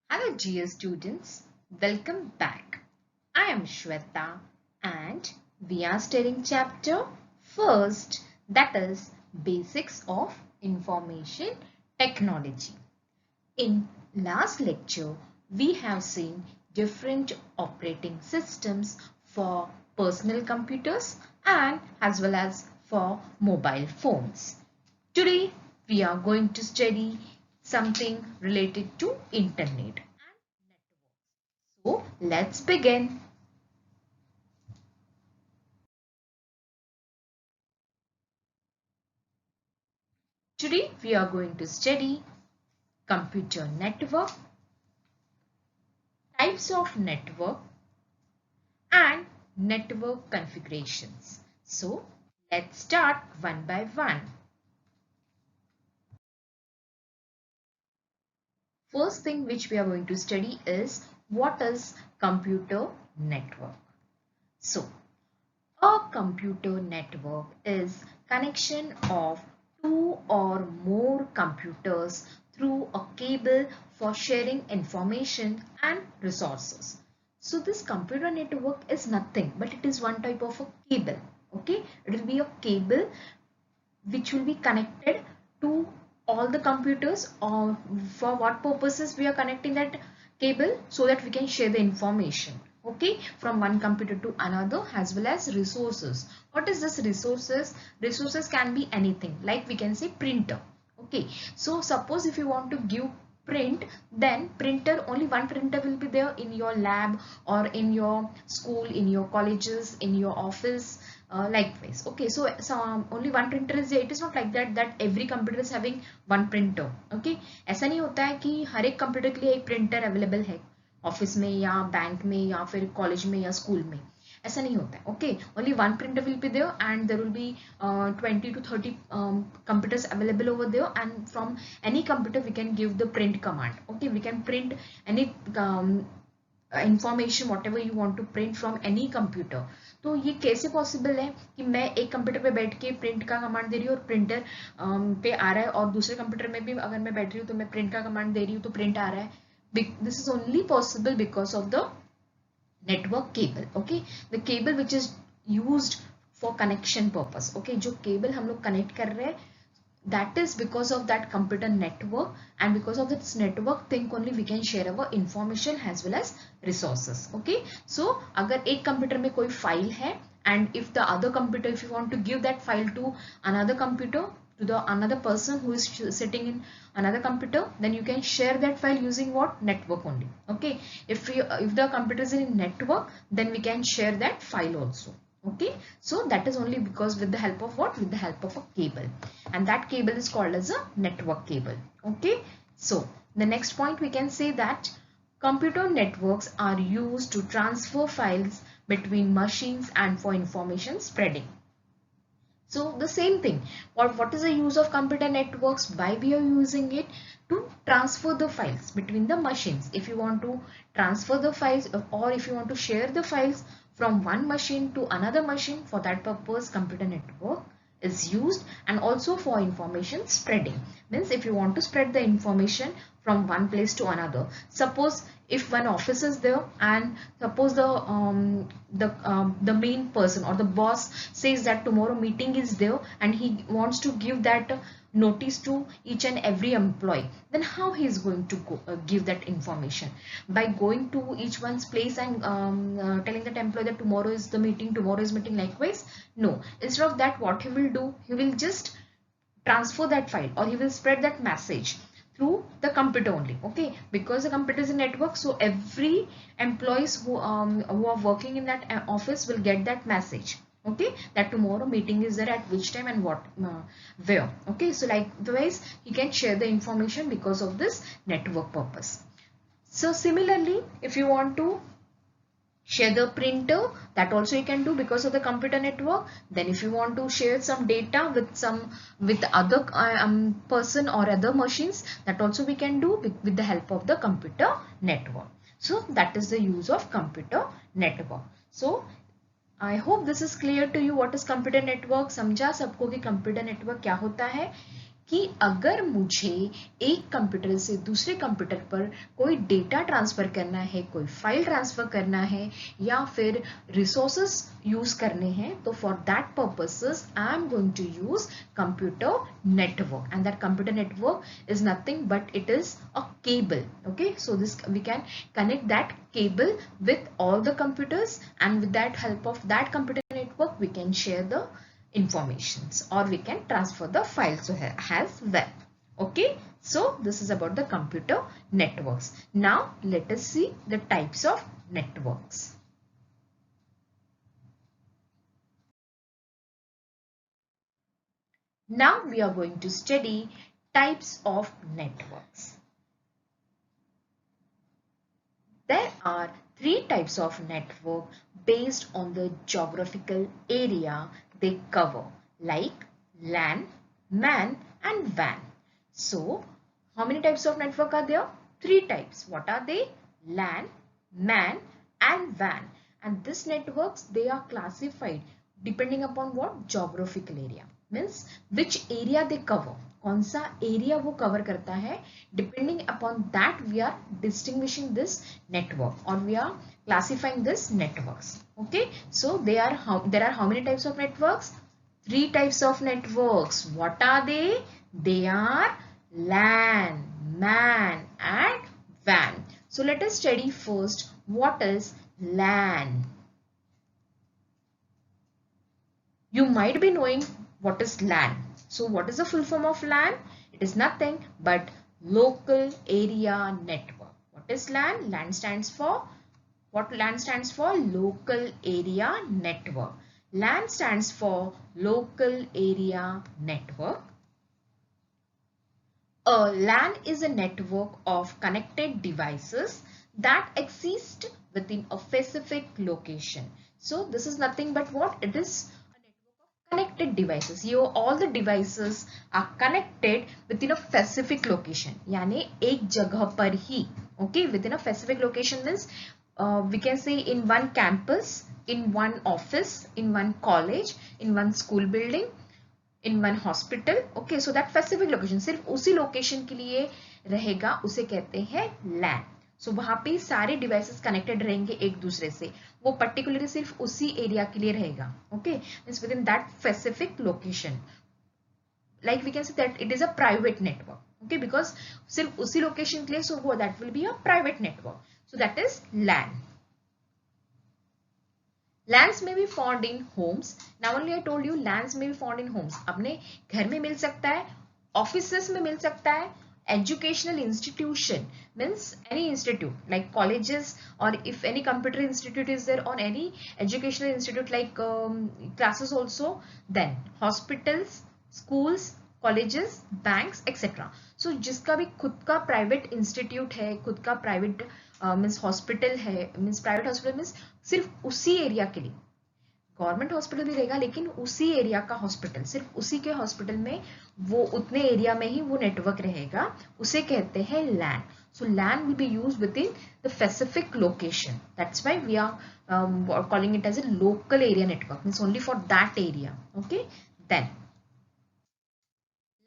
Hello dear students, welcome back. I am Shweta and we are studying chapter first, that is Basics of Information Technology. In last lecture we have seen different operating systems for personal computers and as well as for mobile phones. Today we are going to study something related to internet. So let's begin. Today we are going to study computer network, types of network and network configurations. So let's start one by one. First thing which we are going to study is what is computer network. So a computer network is connection of two or more computers through a cable for sharing information and resources. So this computer network is nothing but it is one type of a cable. Okay, it will be a cable which will be connected to all the computers, or for what purposes we are connecting that cable, so that we can share the information, okay, from one computer to another, as well as resources. What is this resources? Resources can be anything, like we can say printer. Okay, so suppose if you want to give print, then printer, only one printer will be there in your lab or in your school, in your colleges, in your office, likewise. Okay, so only one printer is there. It is not like that every computer is having one printer. Okay, ऐसा नहीं होता है कि हर एक computer के लिए एक printer available है ऑफिस में या बैंक में या फिर कॉलेज में या स्कूल में. ऐसा नहीं होता है. Okay, only one printer will be there and there will be 20 to 30 computers available over there, and from any computer we can give the print command. Okay, we can print any information whatever you want to print from any computer. तो ये कैसे possible है कि मैं एक computer पे बैठ के प्रिंट का कमांड दे रही हूँ और प्रिंटर पे आ रहा है, और दूसरे कंप्यूटर में भी अगर मैं बैठ रही हूँ तो मैं प्रिंट का कमांड दे रही हूँ तो प्रिंट आ रहा है. This is only possible because of the network cable. Okay, the cable which is used for connection purpose. Okay, जो cable हम लोग connect कर रहे हैं, that is because of that computer network, and because of this network think only we can share our information as well as resources. Okay, so अगर एक computer में कोई file है, and if the other computer, if you want to give that file to another computer, to the another person who is sitting in another computer, then you can share that file using what? Network only. Okay, if the computer is in network, then we can share that file also. Okay, so that is only because with the help of what? With the help of a cable, and that cable is called as a network cable. Okay, so the next point we can say that computer networks are used to transfer files between machines and for information spreading. So the same thing, what is the use of computer networks? Why we are using it? To transfer the files between the machines. If you want to transfer the files, or if you want to share the files from one machine to another machine, for that purpose computer network is used. And also for information spreading, means if you want to spread the information from one place to another. Suppose if one office is there, and suppose the main person or the boss says that tomorrow meeting is there, and he wants to give that notice to each and every employee, then how he is going to give that information? By going to each one's place and telling that employee that tomorrow is the meeting, tomorrow is meeting, likewise? No, instead of that, what he will do, he will just transfer that file, or he will spread that message through the computer only. Okay, because the computer is a network, so every employees who are working in that office will get that message. Okay, that tomorrow meeting is there at which time and what where. Okay, so likewise he can share the information because of this network purpose. So similarly, if you want to share the printer, that also you can do because of the computer network. Then if you want to share some data with other person or other machines, that also we can do with the help of the computer network. So that is the use of computer network. So I hope this is clear to you what is computer network. समझा सबको कि computer network क्या होता है. कि अगर मुझे एक कंप्यूटर से दूसरे कंप्यूटर पर कोई डेटा ट्रांसफर करना है, कोई फाइल ट्रांसफर करना है या फिर रिसोर्सेस यूज करने हैं, तो for that purposes I am going to use computer network, and that computer network is nothing but it is a cable. Okay, so this we can connect that cable with all the computers, and with that help of that computer network we can share the informations or we can transfer the files as well. Okay, so this is about the computer networks. Now let us see the types of networks. Now we are going to study types of networks. There are three types of network based on the geographical area they cover, like LAN, MAN and WAN. So, how many types of network are there? Three types. What are they? LAN, MAN and WAN. And these networks, they are classified depending upon what? Geographical area. Means which area they cover. कौन सा area वो cover करता है, depending upon that we are distinguishing this network और we are classifying this networks. Okay, so there are how many types of networks? Three types of networks. What are they? They are LAN, MAN and WAN. So let us study first what is LAN. You might be knowing what is LAN. So what is the full form of LAN? It is nothing but local area network. What is LAN? LAN stands for what? LAN stands for local area network. LAN stands for local area network. A LAN is a network of connected devices that exist within a specific location. So this is nothing but what? It is connected devices. You all the devices are connected within a specific location. यानी एक जगह पर ही. Okay, within a specific location means we can say in one campus, in one office, in one college, in one school building, in one hospital. Okay, so that specific location सिर्फ उसी location के लिए रहेगा, उसे कहते हैं LAN. सो वहां पे सारे डिवाइसेस कनेक्टेड रहेंगे एक दूसरे से, वो पर्टिकुलरली सिर्फ उसी एरिया के लिए रहेगा. Okay, means within that specific location, like we can say that it is a private network. Okay, because सिर्फ उसी लोकेशन के लिए, सो वो that will be a private network. So that is LAN. LANs may be found in homes. Now only I told you LANs may be found in homes. अपने घर में मिल सकता है, ऑफिसेस में मिल सकता है, educational institution means any institute like colleges, or if any computer institute is there on any educational institute like classes also, then hospitals, schools, colleges, banks etc. So जिसका भी खुद का प्राइवेट इंस्टीट्यूट है, खुद का प्राइवेट मीन्स हॉस्पिटल है, means private hospital means सिर्फ उसी एरिया के लिए, गवर्नमेंट हॉस्पिटल भी रहेगा लेकिन उसी एरिया का हॉस्पिटल, सिर्फ उसी के हॉस्पिटल में वो उतने एरिया में ही वो नेटवर्क रहेगा, उसे कहते हैं LAN. So LAN will be used within the specific location. That's why we are calling it as a local area network, means only for that area. Okay, then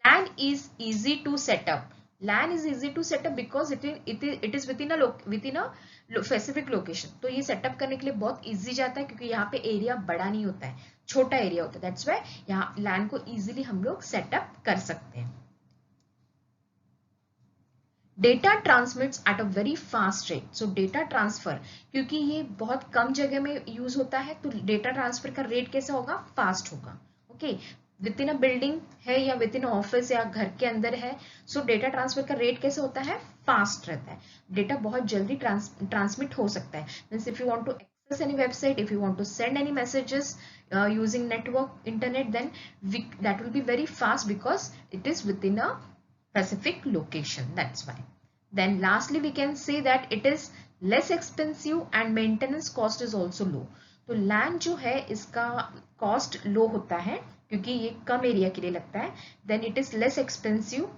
LAN is easy to set up. LAN is easy to set up because it is within a specific location. तो ये setup करने के लिए बहुत easy जाता है क्योंकि यहाँ पे एरिया बड़ा नहीं होता है, छोटा एरिया होता है. दैट्स व्हाई यहाँ LAN को इजीली हम लोग सेटअप कर सकते हैं. Data transmits at a very fast rate. So data transfer, क्योंकि ये बहुत कम जगह में यूज होता है तो डेटा ट्रांसफर का रेट कैसा होगा? फास्ट होगा. Okay, with in a building है या विद इन ऑफिस या घर के अंदर है, सो डेटा ट्रांसफर का रेट कैसे होता है? फास्ट रहता है. डेटा बहुत जल्दी ट्रांसमिट हो सकता है. Means if you want to access any website, if you want to send any messages using network internet, then that will be very fast because it is within a specific location. That's why. Then lastly we can say that it is less expensive and maintenance cost is also low. तो LAN जो है इसका cost low होता है क्योंकि ये कम area के लिए लगता है. Then it is less expensive.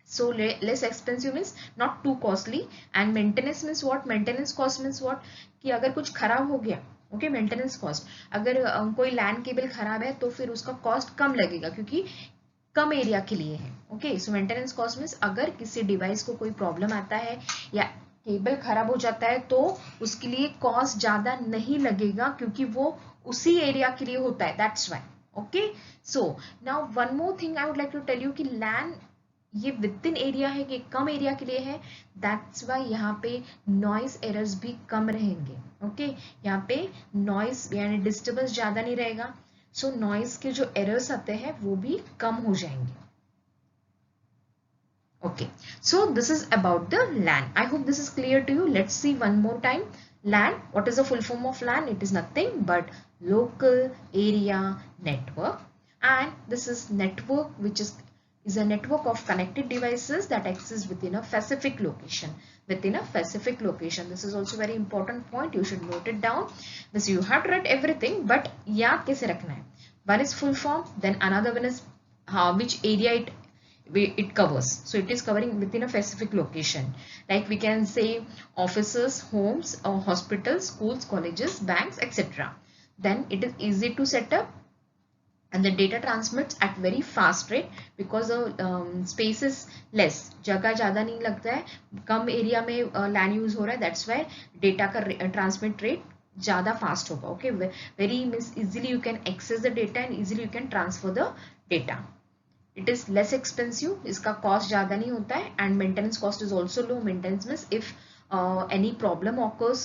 So less expensive means not too costly, and maintenance means what? Maintenance cost means what? कि अगर कुछ खराब हो गया, ओके, मेंटेनेंस कॉस्ट, अगर कोई LAN केबल खराब है तो फिर उसका कॉस्ट कम लगेगा क्योंकि कम एरिया के लिए है। ओके, सो मेंटेनेंस कॉस्ट मींस अगर किसी डिवाइस को कोई प्रॉब्लम आता है या केबल खराब हो जाता है तो उसके लिए कॉस्ट ज्यादा नहीं लगेगा क्योंकि वो उसी एरिया के लिए होता है, that's why. Okay, so now one more thing I would like to tell you कि लैन ये विद इन एरिया है कि कम एरिया के लिए है, दैट्स वाई यहाँ पे नॉइज एरर्स भी कम रहेंगे। ओके, यहाँ पे नॉइज यानी डिस्टर्बेंस ज्यादा नहीं रहेगा, सो नॉइज के जो एरर्स आते हैं वो भी कम हो जाएंगे। Okay, so this is about the LAN. I hope this is clear to you. Let's see one more time. LAN, what is the full form of LAN? It is nothing but local area network, and this is network which is a network of connected devices that exist within a specific location. Within a specific location. This is also very important point. You should note it down. This you have to write everything, but याद कैसे रखना है? One is full form, then another one is which area it covers. So it is covering within a specific location, like we can say offices, homes, or hospitals, schools, colleges, banks, etc. Then it is easy to set up and the data transmits at very fast rate because the space is less, जगह ज़्यादा नहीं लगता है, कम area में LAN use हो रहा है, दैट्स वाई डेटा का ट्रांसमिट रेट ज़्यादा फास्ट होगा। Okay, very means easily you can access the data and easily you can transfer the data. It is less expensive, इसका कॉस्ट ज्यादा नहीं होता है, and maintenance cost is also low. Maintenance means if any problem occurs,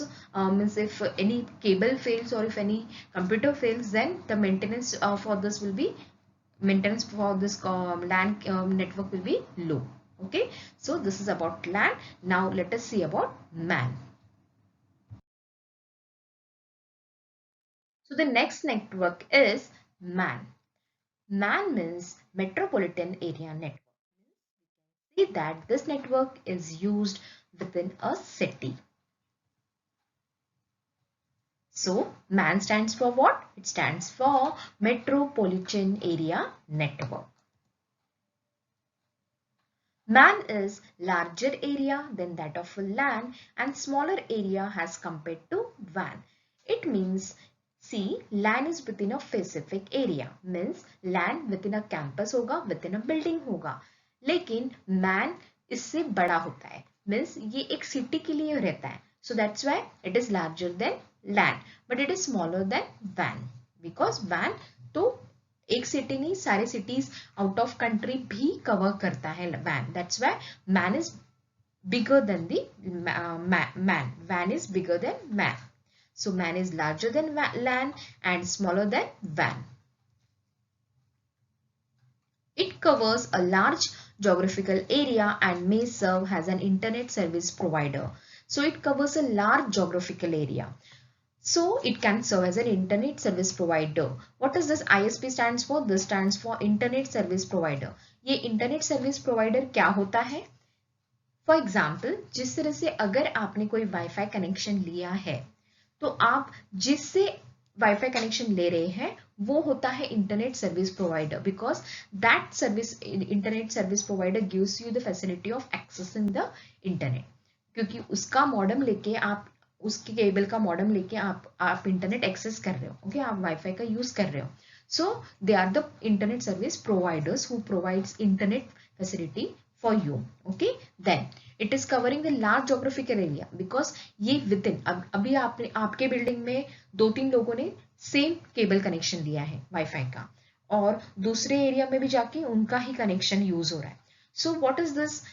means if any cable fails or if any computer fails, then the maintenance for this will be maintenance for this LAN network will be low. Okay, so this is about LAN. Now let us see about MAN. So the next network is MAN. MAN means Metropolitan Area Network. See that this network is used within a city. So MAN stands for what? It stands for Metropolitan Area Network. MAN is larger area than that of a LAN and smaller area as compared to WAN. It means, see, LAN is within a specific area, means LAN within a campus होगा, within a building होगा, लेकिन MAN इससे बड़ा होता है, means ये एक city के लिए रहता है, so that's why it is larger than LAN, but it is smaller than WAN, because WAN तो एक सिटी नहीं, सारे सिटीज आउट ऑफ कंट्री भी कवर करता है WAN, that's why MAN is bigger than the MAN. WAN is bigger than MAN. So MAN is larger than LAN and smaller than WAN. It covers a large geographical area and may serve as an internet service provider. So it covers a large geographical area. So it can serve as an internet service provider. What does this ISP stands for? This stands for Internet Service Provider. ये internet service provider क्या होता है? For example, जिस तरह से अगर आपने कोई वाईफाई कनेक्शन लिया है तो आप जिससे वाईफाई कनेक्शन ले रहे हैं वो होता है internet service provider, because that service internet service provider gives you the facility of accessing the internet, क्योंकि उसका मॉडेम लेके आप उसके केबल का मॉडेम लेके आप इंटरनेट एक्सेस कर रहे हो। ओके, आप वाईफाई का यूज कर रहे हो, so they are the internet service providers who provides internet facility for you. Okay, then it is covering the large geographical area, because ये विद इन अभी आपने आपके बिल्डिंग में 2-3 लोगों ने सेम केबल कनेक्शन लिया है वाईफाई का, और दूसरे एरिया में भी जाके उनका ही कनेक्शन यूज हो रहा है। So what is this?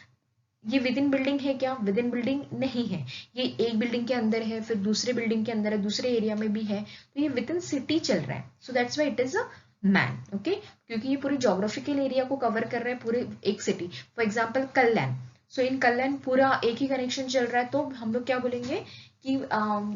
ये विद इन बिल्डिंग है क्या? विद इन बिल्डिंग नहीं है, ये एक बिल्डिंग के अंदर है, फिर दूसरे बिल्डिंग के अंदर है, दूसरे एरिया में भी है, तो ये विद इन सिटी चल रहा है। So that's why it is a man. Okay, क्योंकि ये पूरी ज्योग्राफिकल एरिया को कवर कर रहा है, पूरे एक सिटी। फॉर एग्जाम्पल कल्याण, सो इन कल्याण पूरा एक ही कनेक्शन चल रहा है, तो हम लोग क्या बोलेंगे कि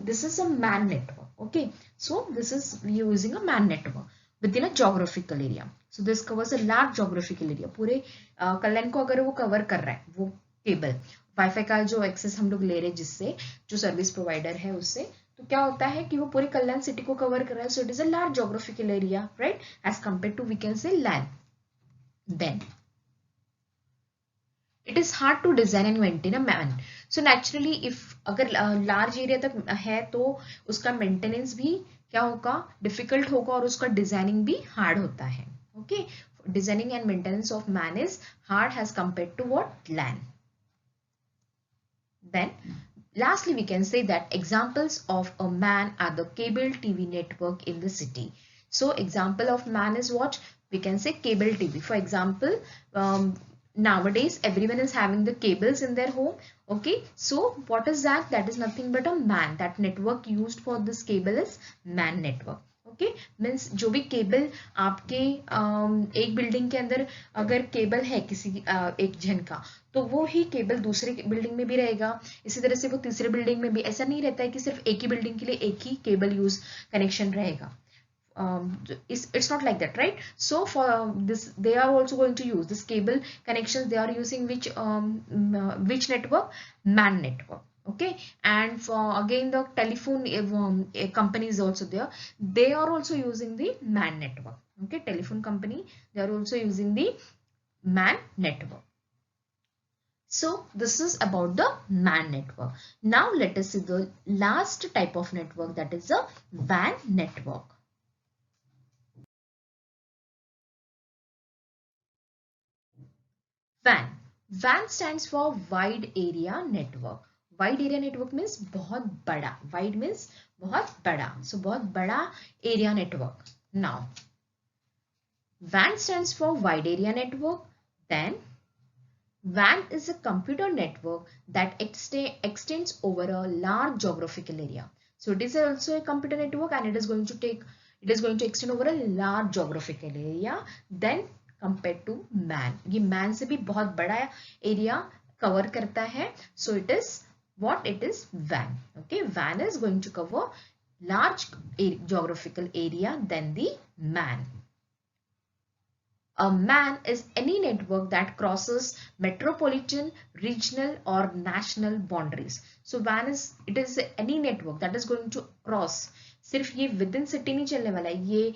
this is a man network. Okay, so this is using a man network within a geographical area. So this covers a large geographical area. पूरे कल्याण को अगर वो कवर कर रहा है, वो केबल वाईफाई का जो एक्सेस हम लोग ले रहे हैं जिससे, जो सर्विस प्रोवाइडर है उससे, तो क्या होता है कि वो पूरे कल्याण सिटी को कवर कर रहा है। So it is a large geographical area, right, as compare to we can say LAN. Then it is hard to design and maintain a MAN. So naturally if अगर लार्ज एरिया तक है तो उसका maintenance भी क्या होगा? Difficult होगा, और उसका डिजाइनिंग भी हार्ड होता है। Okay, designing and maintenance of man is hard as compared to what? LAN. Then lastly, we can say that examples of a MAN are the cable TV network in the city. So example of MAN is what? We can say cable TV. For example, nowadays everyone is having the cables in their home. Okay, so what is that? That is nothing but a MAN. That network used for this cable is MAN network. Okay means जो भी cable आपके एक building के अंदर अगर cable है किसी एक जन का, तो वो ही केबल दूसरे बिल्डिंग में भी रहेगा, इसी तरह से वो तीसरे बिल्डिंग में भी। ऐसा नहीं रहता है कि सिर्फ एक ही बिल्डिंग के लिए एक ही केबल यूज कनेक्शन रहेगा. It's not like that, right? So for this they are also going to use this cable connections. They are using which network? MAN network. Okay, and for again the telephone companies also there, they are also using the MAN network. Okay, telephone company, they are also using the MAN network. So this is about the MAN network. Now let us see the last type of network, that is the WAN network. WAN. WAN stands for Wide Area Network. Wide Area Network means बहुत बड़ा. Wide means बहुत बड़ा. So बहुत बड़ा area network. Now, WAN stands for Wide Area Network. Then, WAN is a computer network that extends over a large geographical area. So it is also a computer network, and it is going to extend over a large geographical area. Then compared to MAN, ये MAN से भी बहुत बड़ा area cover करता है. So it is what? It is WAN. Okay, WAN is going to cover large geographical area than the MAN. A MAN is any network that crosses metropolitan, regional or national boundaries. So WAN is any network that is going to cross. सिर्फ ये with in city नहीं चलने वाला है, ये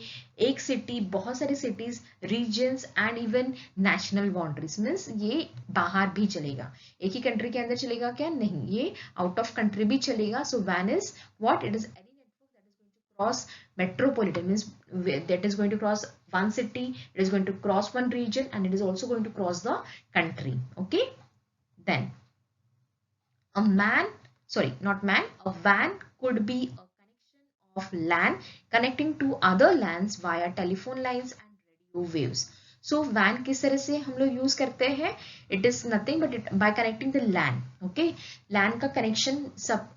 एक city, बहुत सारी cities, regions and even national boundaries. Means ये बाहर भी चलेगा. एक ही कंट्री के अंदर चलेगा क्या? नहीं, ये आउट ऑफ कंट्री भी चलेगा. So WAN is what? It is any network that is going to cross metropolitan, means that is going to cross one city, it is going to cross one region, and it is also going to cross the country. Okay, then a WAN could be a connection of LAN connecting to other LANs via telephone lines and radio waves. So WAN किस तरह से हम लोग use करते हैं? It is nothing but by connecting the LAN. Okay, LAN का connection सब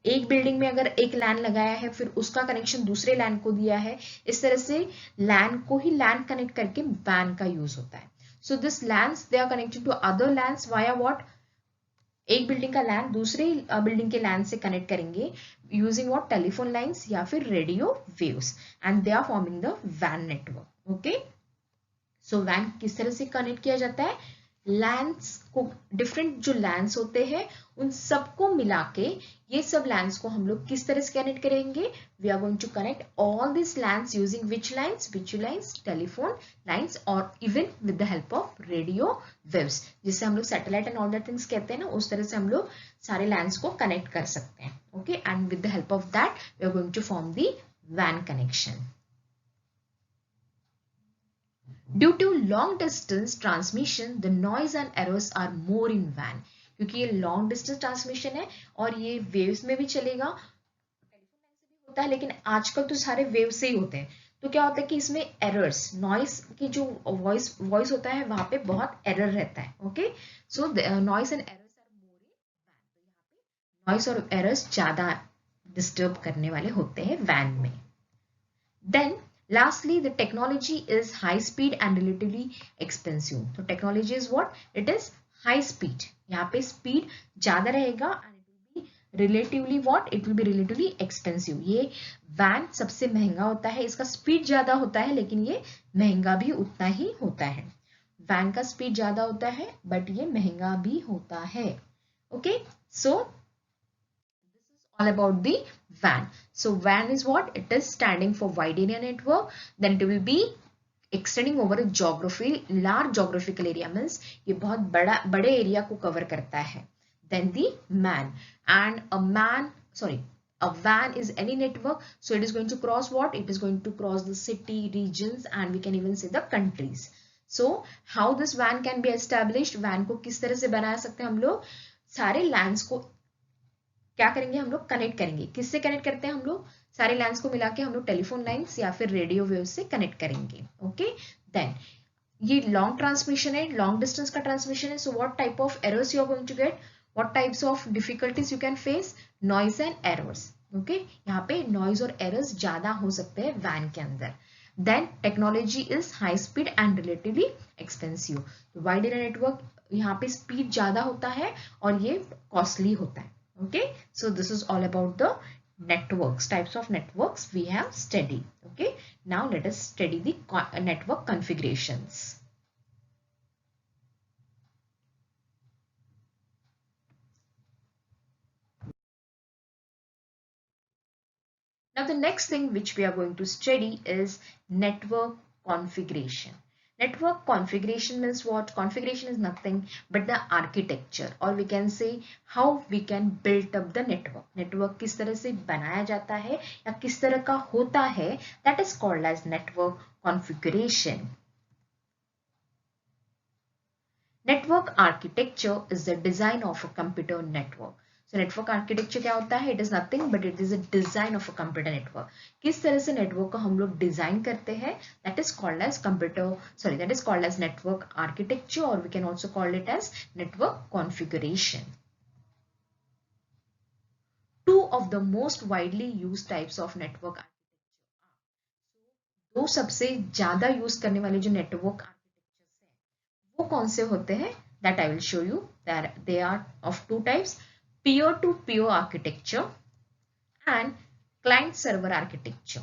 एक बिल्डिंग में अगर एक लैन लगाया है, फिर उसका कनेक्शन दूसरे लैन को दिया है, इस तरह से लैन को ही लैन कनेक्ट करके WAN का यूज होता है. So this LANs they are connected to other LANs via what? एक बिल्डिंग का लैन दूसरे बिल्डिंग के लैन से कनेक्ट करेंगे यूजिंग व्हाट? टेलीफोन लाइंस या फिर radio waves, and they are forming the WAN network. Okay, so WAN किस तरह से कनेक्ट किया जाता है? लैंस को, डिफरेंट जो लैंस होते हैं उन सबको मिला के ये सब लैंस को हम लोग किस तरह से कनेक्ट करेंगे? We are going to connect all this LANs using which lines? Telephone lines, और even with the help of radio waves, जिससे हम लोग satellite and all that things कहते हैं ना, उस तरह से हम लोग सारे लैंस को कनेक्ट कर सकते हैं. Okay, and with the help of that we are going to form the WAN connection. Due to long distance transmission, the noise and errors are more in WAN. क्योंकि ये लॉन्ग डिस्टेंस ट्रांसमिशन है और ये waves में भी चलेगा, telephone line से भी होता है, लेकिन आजकल तो सारे वेव से ही होते हैं. तो क्या होता है कि इसमें एरर्स, नॉइस की जो वॉइस होता है वहां पे बहुत एरर रहता है. Okay, so noise and errors are more in WAN. तो यहाँ पे नॉइस और एरर्स ज्यादा डिस्टर्ब करने वाले होते हैं WAN में. Then lastly, the technology is high speed and relatively expensive. So technology is what? It is high speed. यहाँ पे speed ज्यादा रहेगा and it will be relatively what? It will be relatively expensive. ये WAN सबसे महंगा होता है, इसका speed ज्यादा होता है, लेकिन ये महंगा भी उतना ही होता है. WAN का speed ज्यादा होता है, but ये महंगा भी होता है. Okay, so all about the WAN. So WAN is what? It is standing for Wide Area Network. Then it will be extending over a large geographical area, means ये बहुत बड़े एरिया को कवर करता है. Then the MAN, and a MAN, A WAN is any network, so it is going to cross what? It is going to cross the city, regions, and we can even say the countries. So how this WAN can be established? WAN को किस तरह से बना सकते हैं हम लोग? सारे लैंड्स को क्या करेंगे हम लोग? कनेक्ट करेंगे. किससे कनेक्ट करते हैं हम लोग? सारे लैंड्स को मिला के हम लोग टेलीफोन लाइंस या फिर रेडियो वेव से कनेक्ट करेंगे. ओके, देन ये लॉन्ग ट्रांसमिशन है, लॉन्ग डिस्टेंस का ट्रांसमिशन है. So what type of errors you are going to get? What types of difficulties you can face? Noise and errors. Okay, यहाँ पे noise और errors ज्यादा हो सकते हैं वैन के अंदर. Then technology is high speed and relatively expensive. Wide area network, यहाँ पे स्पीड ज्यादा होता है और ये कॉस्टली होता है. Okay, so this is all about the networks, types of networks we have studied. Okay, now let us study the network configurations. Now the next thing which we are going to study is network configuration. Network configuration means what? Configuration is nothing but the architecture, or we can say how we can build up the network. Network किस तरह से बनाया जाता है या किस तरह का होता है, that is called as network configuration. Network architecture is the design of a computer network. So network architecture क्या होता है? It is nothing but it is a design of a computer network. किस तरह से नेटवर्क को हम लोग design करते हैं, that is called as that is called as network architecture, or we can also call it as network configuration. Two of the most widely used types of network architecture are, दो सबसे ज्यादा use करने वाले जो network architectures हैं वो कौन से होते हैं? That I will show you. That they are of two types: peer-to-peer architecture and client-server architecture.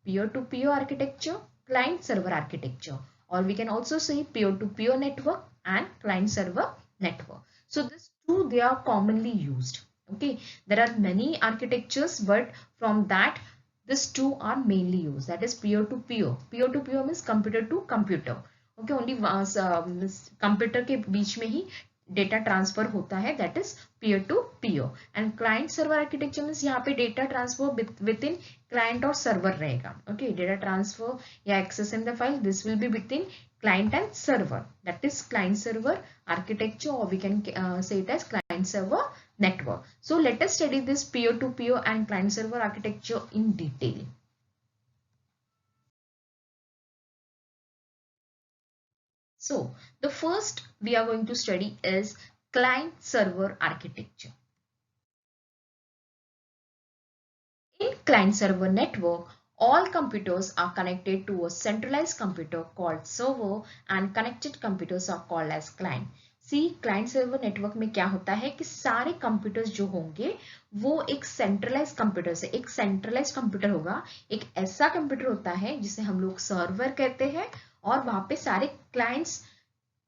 Peer-to-peer architecture, client-server architecture, or we can also say peer-to-peer network and client-server network. So these two, they are commonly used. Okay, there are many architectures, but from that these two are mainly used. That is peer-to-peer. Peer-to-peer means computer to computer. Okay, only computer के बीच में ही data transfer होता है, that is peer to peer. And client server architecture means यहाँ पे data transfer within client और server रहेगा. ओके, डेटा ट्रांसफर या access in the file, this will be within client and server. That is client server architecture, or we can say it as client server network. So let us study this peer to peer and client server architecture in detail. So the first we are going to study is client server architecture. In client server network, all computers are connected to a centralized computer called server and connected computers are called as client. See client server network में क्या होता है कि सारे computers जो होंगे वो एक सेंट्रलाइज कंप्यूटर से, एक सेंट्रलाइज कंप्यूटर होगा, एक ऐसा कंप्यूटर होता है जिसे हम लोग सर्वर कहते हैं, और वहां पे सारे क्लाइंट्स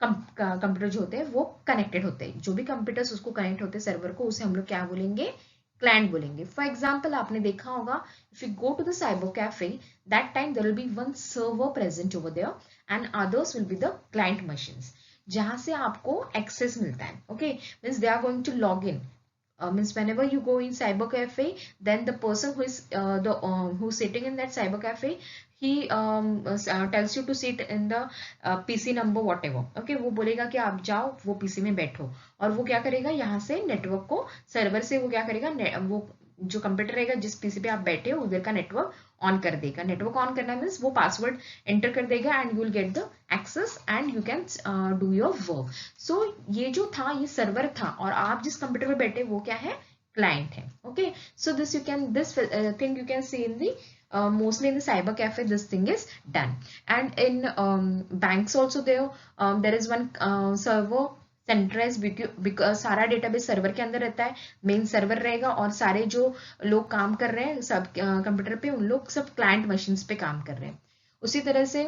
कंप्यूटर जो होते हैं वो कनेक्टेड होते हैं. जो भी कंप्यूटर्स उसको कनेक्ट होते हैं सर्वर को, उसे हम लोग क्या बोलेंगे? क्लाइंट बोलेंगे. फॉर एग्जाम्पल आपने देखा होगा, if you go to the cyber cafe, that time there will be one server present over there and others will be the client machines, जहां से आपको एक्सेस मिलता है. Okay, means they are going to log in. Means whenever you go in cyber cafe, then the person who is who's sitting in that cyber cafe, he tells you to sit in the PC number whatever. Okay, वो बोलेगा कि आप जाओ वो PC में बैठो, और वो क्या करेगा, यहाँ से नेटवर्क को सर्वर से वो क्या करेगा, वो जो कंप्यूटर रहेगा जिस पीसी पे आप बैठे हो उधर का नेटवर्क ऑन कर देगा. नेटवर्क ऑन करना मीन्स वो पासवर्ड एंटर कर देगा and you will get the access and you can do your work. So ये जो था ये सर्वर था, और आप जिस कंप्यूटर पे बैठे वो क्या है? क्लाइंट है. Okay, so this thing you can see in the mostly in the cyber cafe this thing is done. And in banks also there is one server centralise, because सारा डेटाबेस सर्वर के अंदर रहता है, main server रहेगा, और सारे जो लोग काम कर रहे हैं सब कंप्यूटर पे, उन लोग सब क्लाइंट मशीन्स पे काम कर रहे हैं. उसी तरह से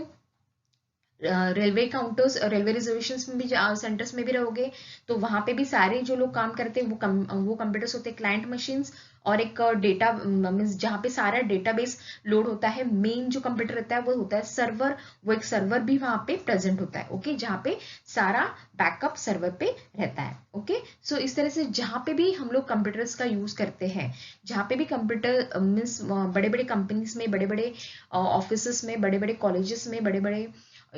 रेलवे काउंटर्स, रेलवे रिजर्वेशंस में भी सेंटर्स में भी रहोगे तो वहां पे भी सारे जो लोग काम करते हैं वो कंप्यूटर्स होते हैं, क्लाइंट मशीन्स, और एक डेटा मीन्स जहाँ पे सारा डेटाबेस लोड होता है, मेन जो कंप्यूटर रहता है वो होता है सर्वर, वो एक सर्वर भी वहां पे प्रेजेंट होता है, ओके, जहाँ पे सारा बैकअप सर्वर पे रहता है, ओके। सो इस तरह से जहाँ पे भी हम लोग कंप्यूटर्स का यूज करते हैं, जहाँ पे भी कंप्यूटर मीन्स बड़े बड़े कंपनीज में, बड़े बड़े ऑफिस में, बड़े बड़े कॉलेजेस में, बड़े बड़े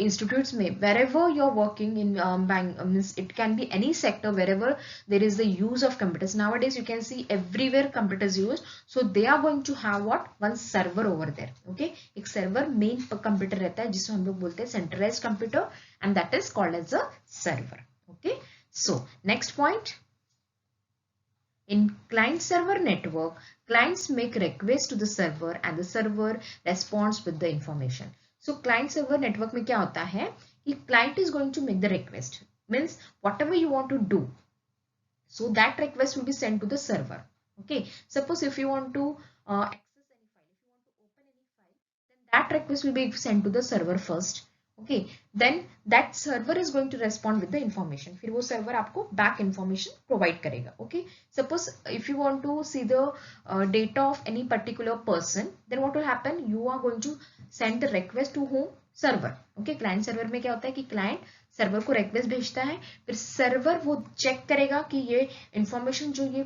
institutes में, wherever you're working in bank, means it can be any sector, wherever there is the use of computers nowadays, you can see everywhere computers used, so they are going to have what, one server over there, okay। एक server main computer रहता है जिसको हम लोग बोलते हैं centralized computer, and that is called as a server, okay। So next point, in client server network, clients make requests to the server and the server responds with the information। So client server network में क्या होता है कि client is going to make the request, means whatever you want to do, so that request will be sent to the server, okay। Suppose if you want to access any file, if you want to open any file, then that request will be sent to the server first, okay, then that server is going to respond with the information, फिर वो server आपको back information provide करेगा, okay। Suppose if you want to see the data of any particular person, then what will happen, you are going to send the request to whom, server, okay। client server में क्या होता है कि client server को request भेजता है, फिर server वो चेक करेगा कि ये इंफॉर्मेशन जो ये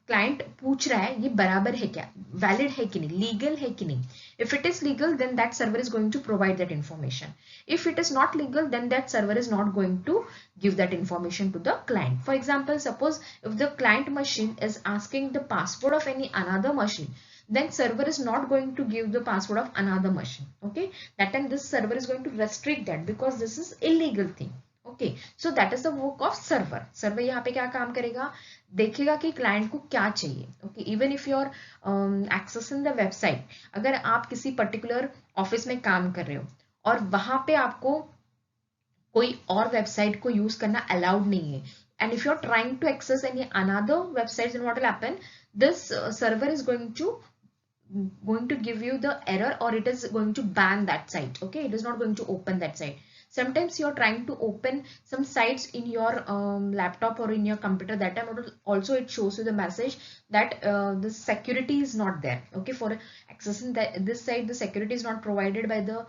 क्लाइंट पूछ रहा है ये बराबर है क्या, वैलिड है कि नहीं, लीगल है कि नहीं। If it is legal then that server is going to provide that information, if it is not legal then that server is not going to give that information to the client. For example, suppose if the client machine is asking the password of any another machine, then server is not going to give the password of another machine, okay। That time this server is going to restrict that because this is illegal thing, okay। So that is the work of server। server यहाँ पे क्या काम करेगा, देखेगा कि client को क्या चाहिए, okay. Even if you are accessing the website, अगर आप किसी पर्टिकुलर ऑफिस में काम कर रहे हो और वहां पे आपको कोई और वेबसाइट को यूज करना अलाउड नहीं है, and if you're trying to access any another website, then what will happen, this server is going to give you the error, or it is going to ban that site, okay। it is not going to open that site। Sometimes you're trying to open some sites in your laptop or in your computer, that time also it shows you the message that the security is not there, okay। for accessing this site, the security is not provided by the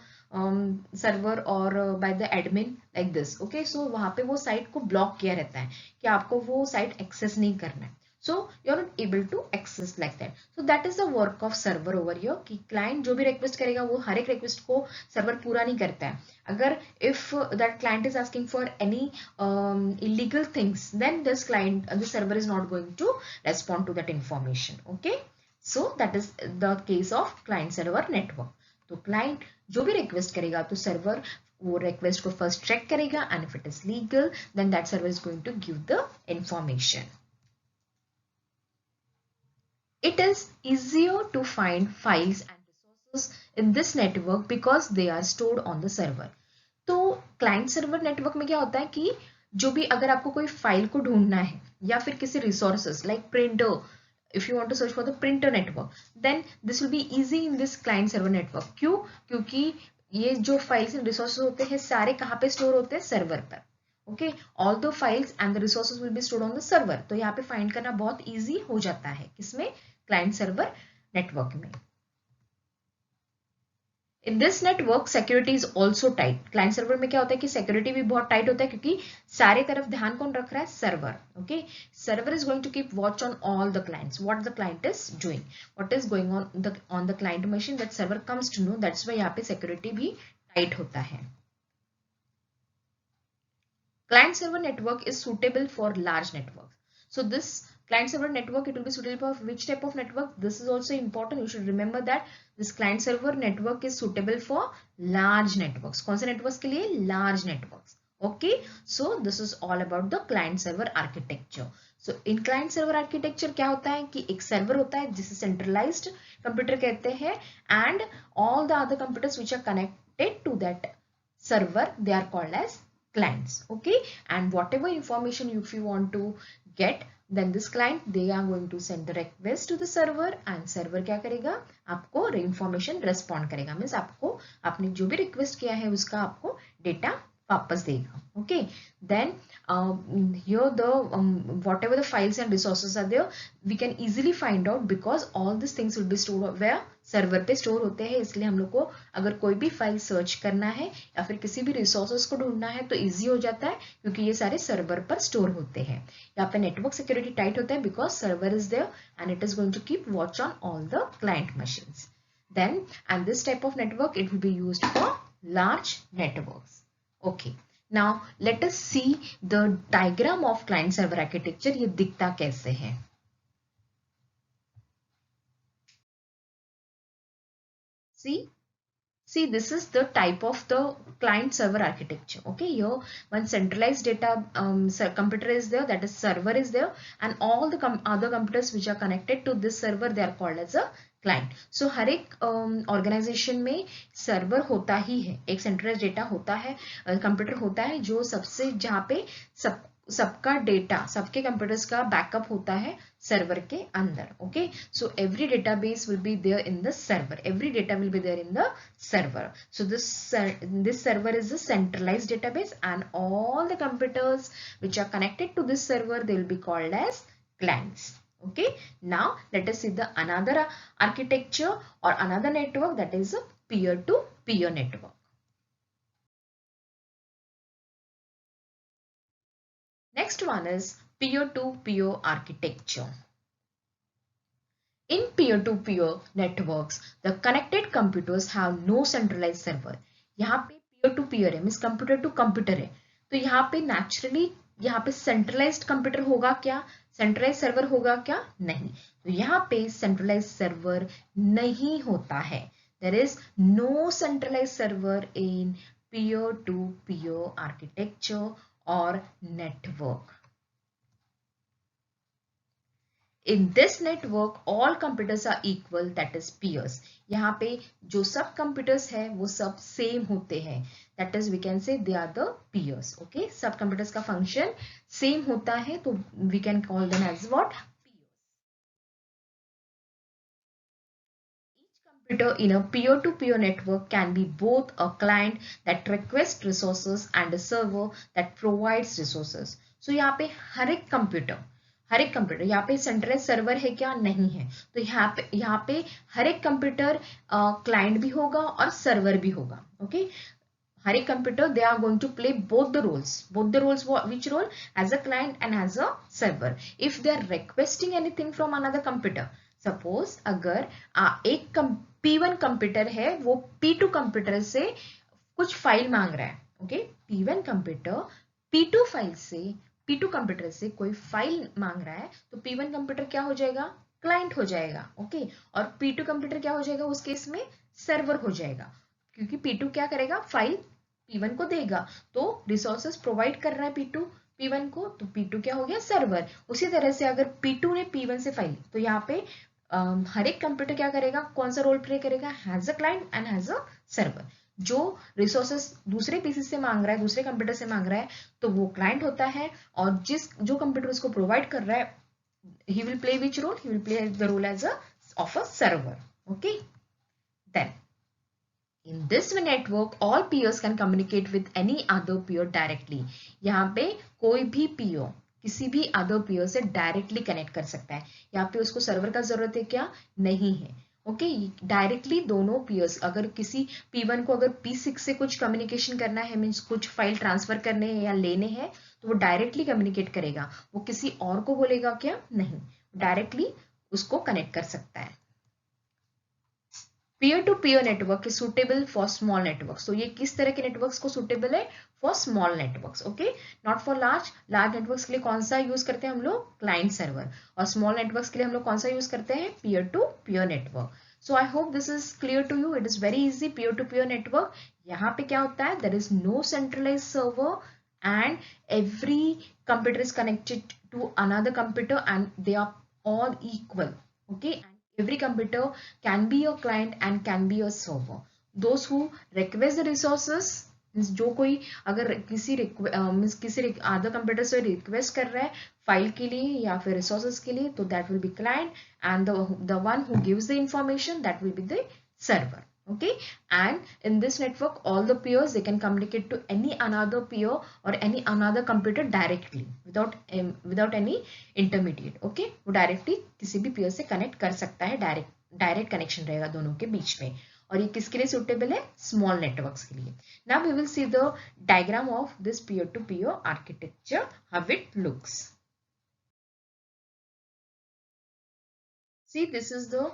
server or by the admin like this, okay। so वहां पे वो site को block किया रहता है कि आपको वो साइट एक्सेस नहीं करना है, so you're not able to access like that। so that is the work of server over here कि client जो भी request करेगा वो हर एक request को server पूरा नहीं करता है। अगर if that client is asking for any illegal things, then the server is not going to respond to that information, okay। so that is the case of client server network। तो client जो भी request करेगा तो server वो request को first check करेगा, and if it is legal then that server is going to give the information। It is easier to find files and resources in this network because they are stored on the server। तो client server network में क्या होता है कि जो भी अगर आपको कोई फाइल को ढूंढना है या फिर किसी resources like printer, if you want to search for the printer network, then this will be easy in this client server network। क्यों, क्योंकि ये जो फाइल्स एंड रिसोर्सेज होते हैं सारे कहाँ पे स्टोर होते हैं, सर्वर पर, okay. All the files and the resources will be stored on the server. तो यहाँ पे फाइंड करना बहुत इजी हो जाता है, किसमें, क्लाइंट सर्वर नेटवर्क में। In this network security is also tight. Client server में क्या होता है कि सिक्योरिटी भी बहुत टाइट होता है क्योंकि सारे तरफ ध्यान कौन रख रहा है, server, okay. Server is going to keep watch on all the clients, what the client is doing, what is going on the client machine, that server comes to know, that's why यहाँ पे security भी tight होता है। Client server network is suitable for large networks. So this client server network, it will be suitable for which type of network? This is also important. You should remember that this client server network is suitable for large networks. कौन से networks के लिए? Large networks. Okay. So this is all about the client server architecture. So in client server architecture क्या होता है कि एक server होता है जिसे centralized computer कहते हैं, and all the other computers which are connected to that server, they are called as clients, okay। and whatever information if you want to get, then this client they are going to send the request to the server and server क्या करेगा, आपको information respond करेगा, means आपको आपने जो भी request किया है उसका आपको data वापस देगा. Okay, then here the whatever the files and resources are there we can easily find out because all these things will be stored where server पे स्टोर होते हैं. इसलिए हम लोग को अगर कोई भी फाइल सर्च करना है या फिर किसी भी रिसोर्सेज को ढूंढना है तो इजी हो जाता है क्योंकि ये सारे सर्वर पर स्टोर होते हैं. यहाँ पे नेटवर्क सिक्योरिटी टाइट होता है because server is there and it is going to keep watch on all the client machines. Then and this type of network it will be used for large networks. Okay, now let us see the diagram of client server architecture. ये दिखता कैसे है. See, this is the type of the client server architecture. Okay, here one centralized data computer is there, that is server is there, and all the other computers which are connected to this server they are called as a client. So हर एक organisation में server होता ही है, एक centralise data होता है, computer होता है जो सबसे जहाँ पे सबका डेटा सबके कंप्यूटर्स का बैकअप होता है सर्वर के अंदर. Okay, so every database will be there in the server, every data will be there in the server. So this server is a centralized database and all the computers which are connected to this server they will be called as clients. Okay, now let us see the another architecture or another network, that is a peer-to-peer network. Next one is peer-to-peer architecture. In peer-to-peer networks, the connected computers have no centralized server. यहाँ पे peer-to-peer है, means computer to computer है, तो यहाँ पे naturally यहाँ पे centralized computer होगा क्या, सेंट्रलाइज सर्वर होगा क्या, नहीं. तो यहाँ पे सेंट्रलाइज सर्वर नहीं होता है. There is no centralize server in peer to peer architecture और network. In this network all computers are equal, that is peers. यहाँ पे जो सब computers है वो सब same होते हैं, that is we can say they are the peers. Okay, सब computers का function same होता है तो we can call them as what, peers. Each computer in a peer-to-peer network can be both a client that requests resources and a server that provides resources. So यहाँ पे हर एक computer यहाँ पे centralise server है क्या, नहीं है. तो यहाँ पे हर एक कंप्यूटर क्लाइंट भी होगा और सर्वर भी होगा. ओके, हर एक computer they are going to play both the roles which role, as a client and as a server. If they are requesting anything from another computer, suppose अगर एक P1 computer है वो P2 computer से कुछ file मांग रहा है. Okay, P1 computer P2 computer से कोई फाइल मांग रहा है तो P1 कंप्यूटर क्या हो जाएगा, क्लाइंट हो जाएगा. ओके, और P2 कंप्यूटर क्या हो जाएगा, उस केस में सर्वर हो जाएगा क्योंकि P2 क्या करेगा, फाइल P1 को देगा तो रिसोर्सेस प्रोवाइड कर रहा है P1 को, तो P2 क्या हो गया, सर्वर. उसी तरह से अगर P2 ने P1 से फाइल, तो यहाँ पे हर एक कंप्यूटर क्या करेगा, कौन सा रोल प्ले करेगा, has a client and has a server. जो रिसोर्सेस दूसरे पीसी से मांग रहा है, दूसरे कंप्यूटर से मांग रहा है तो वो क्लाइंट होता है, और जो कंप्यूटर उसको प्रोवाइड कर रहा है he will play which role, he will play the role as of a server. Okay, then in this network all peers can communicate with any other peer directly. यहाँ पे कोई भी peer किसी भी अदर peer से directly connect कर सकता है. यहाँ पे उसको सर्वर का जरूरत है क्या, नहीं है. ओके, डायरेक्टली दोनों peers, अगर किसी P1 को अगर P6 से कुछ कम्युनिकेशन करना है, मीन्स कुछ फाइल ट्रांसफर करने हैं या लेने हैं, तो वो डायरेक्टली कम्युनिकेट करेगा. वो किसी और को बोलेगा क्या, नहीं, डायरेक्टली उसको कनेक्ट कर सकता है. Peer to peer network is suitable for small networks. तो ये किस तरह के नेटवर्क्स को सुटेबल है, for small networks. Okay, not for large networks के लिए कौन सा यूज करते हैं हम लोग, क्लाइंट सर्वर, और स्मॉल नेटवर्क्स के लिए हम लोग कौन सा यूज करते हैं, peer to peer network. So I hope this is clear to you. It is very easy. Peer to peer network, यहाँ पे क्या होता है, there is no centralize server and every computer is connected to another computer and they are all equal. Okay, and every computer can be a client and can be a server. Those who request the resources means जो कोई अगर means किसी other computer से request कर रहा है file के लिए या फिर रिसोर्सेज के लिए, तो that will B client, and the one who gives the information that will be the server. Okay, and in this network all the peers they can communicate to any another peer or any another computer directly without any intermediate. Okay, वो directly किसी भी peer से connect कर सकता है, direct connection रहेगा दोनों के बीच में, और ये किसके लिए सुटेबल है, स्मॉल नेटवर्क्स के लिए. Now we will see the diagram of this peer to peer architecture, how it looks. See this is the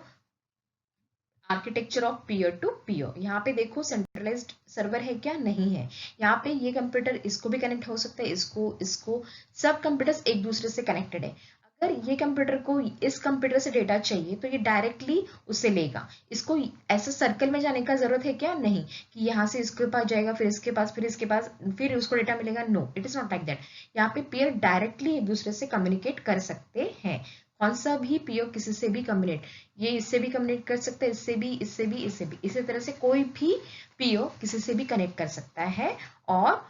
architecture of peer to peer. यहाँ पे देखो सेंट्रलाइज्ड सर्वर है क्या, नहीं है. यहाँ पे ये कंप्यूटर इसको भी कनेक्ट हो सकता है, इसको सब कंप्यूटर्स एक दूसरे से कनेक्टेड है. अगर ये कंप्यूटर को इस कंप्यूटर से डेटा चाहिए तो ये डायरेक्टली उससे लेगा. इसको ऐसा सर्कल में जाने का जरूरत है क्या, नहीं, कि यहाँ से इसके पास जाएगा फिर इसके पास फिर इसके पास फिर उसको डेटा मिलेगा. No, it is not like that. यहाँ पे पेयर डायरेक्टली एक दूसरे से कम्युनिकेट कर सकते हैं. कौन सा भी पीओ किसी से भी कम्युनिकेट, ये इससे भी कम्युनिकेट कर सकता है, इससे भी इससे भी इससे भी, इसी तरह से कोई भी पीओ किसी से भी कनेक्ट कर सकता है. और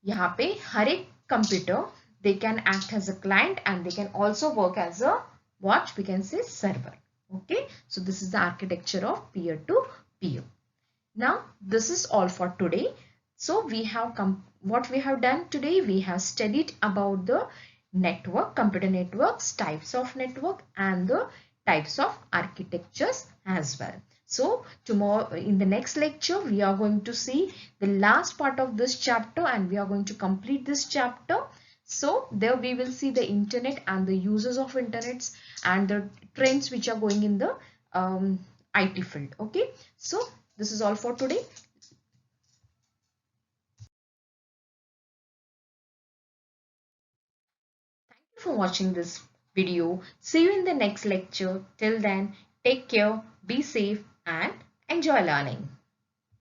यहाँ पे हर एक computer they can act as a client and they can also work as a what we can say server. Okay, so this is the architecture of peer to peer. Now this is all for today. So we have come, what we have done today, we have studied about the network, computer networks, types of network and the types of architectures as well. So tomorrow in the next lecture we are going to see the last part of this chapter and we are going to complete this chapter. So there we will see the internet and the uses of internets and the trends which are going in the IT field. Okay, so this is all for today. Thank you for watching this video. See you in the next lecture. Till then, take care, be safe and enjoy learning.